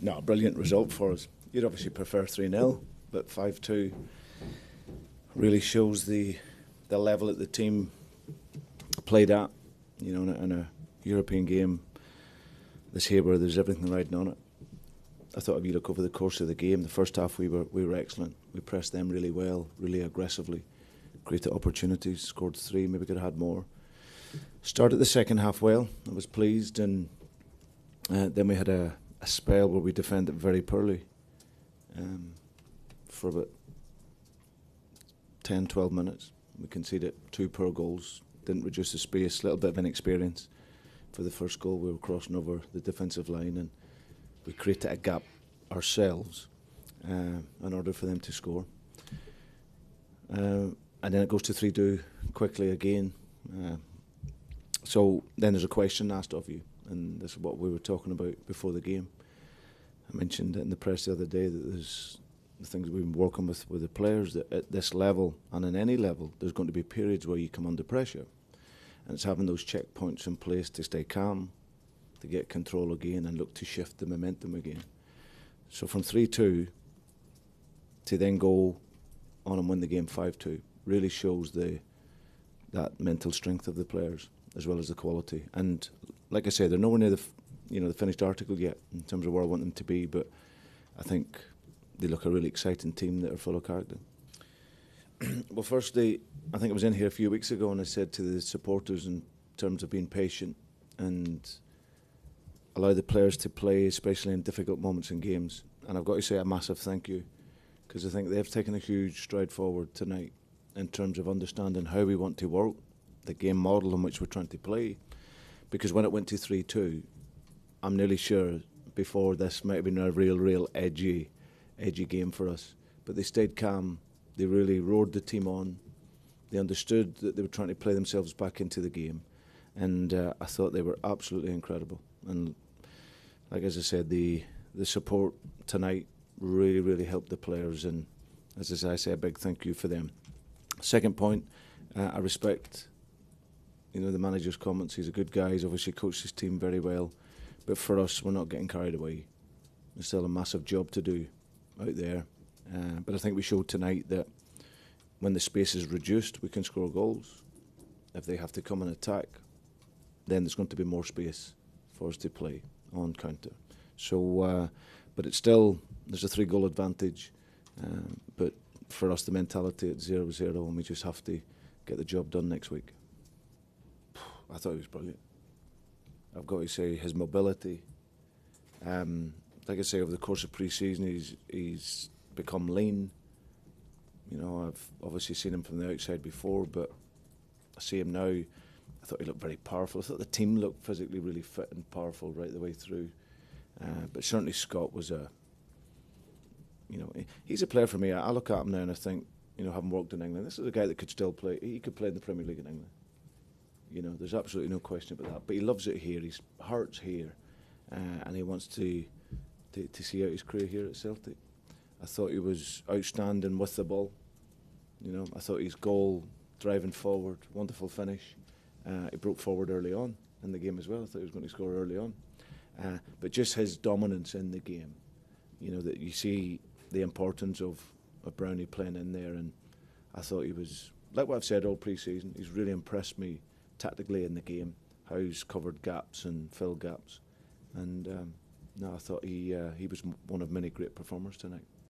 No, brilliant result for us. You'd obviously prefer 3-0, but 5-2 really shows the level that the team played at. You know, in a European game this year where there's everything riding on it. I thought if you look over the course of the game, the first half we were excellent. We pressed them really well, really aggressively, created opportunities, scored 3, maybe could have had more. Started the second half well. I was pleased, and then we had a spell where we defended very poorly for about 10, 12 minutes. We conceded 2 poor goals, didn't reduce the space, a little bit of inexperience. For the first goal, we were crossing over the defensive line and we created a gap ourselves in order for them to score. And then it goes to 3-2 quickly again. So then there's a question asked of you, and this is what we were talking about before the game. I mentioned it in the press the other day that there's the things we've been working with the players, that at this level and in any level there's going to be periods where you come under pressure, and it's having those checkpoints in place to stay calm, to get control again and look to shift the momentum again. So from 3-2 to then go on and win the game 5-2 really shows that mental strength of the players as well as the quality. And like I say, they're nowhere near the finished article yet in terms of where I want them to be, but I think they look a really exciting team that are full of character. Well, firstly, I think I was in here a few weeks ago and I said to the supporters in terms of being patient and allow the players to play, especially in difficult moments in games. And I've got to say a massive thank you, because I think they've taken a huge stride forward tonight in terms of understanding how we want to work, the game model in which we're trying to play. Because when it went to 3-2, I'm nearly sure before this might have been a real edgy game for us. But they stayed calm. They really roared the team on. They understood that they were trying to play themselves back into the game. And I thought they were absolutely incredible. And like as I said, the support tonight really helped the players. And as I say, a big thank you for them. Second point, I respect the manager's comments. He's a good guy. He's obviously coached his team very well. But for us, we're not getting carried away. There's still a massive job to do out there. But I think we showed tonight that when the space is reduced, we can score goals. If they have to come and attack, then there's going to be more space for us to play on counter. So, but it's still, there's a 3-goal advantage. But for us, the mentality at 0-0, and we just have to get the job done next week. I thought he was brilliant. I've got to say, his mobility. Like I say, over the course of pre-season, he's become lean. I've obviously seen him from the outside before, but I see him now. I thought he looked very powerful. I thought the team looked physically really fit and powerful right the way through. But certainly Scott was he's a player for me. I look at him now and I think, having worked in England, this is a guy that could still play. He could play in the Premier League in England. There's absolutely no question about that. But he loves it here. His heart's here, and he wants to see out his career here at Celtic. I thought he was outstanding with the ball. I thought his goal, driving forward, wonderful finish. He broke forward early on in the game as well. I thought he was going to score early on. But just his dominance in the game, that you see the importance of Brownie playing in there. And I thought he was, like what I've said all pre-season, he's really impressed me tactically in the game, how he's covered gaps and filled gaps. And I thought he was one of many great performers tonight.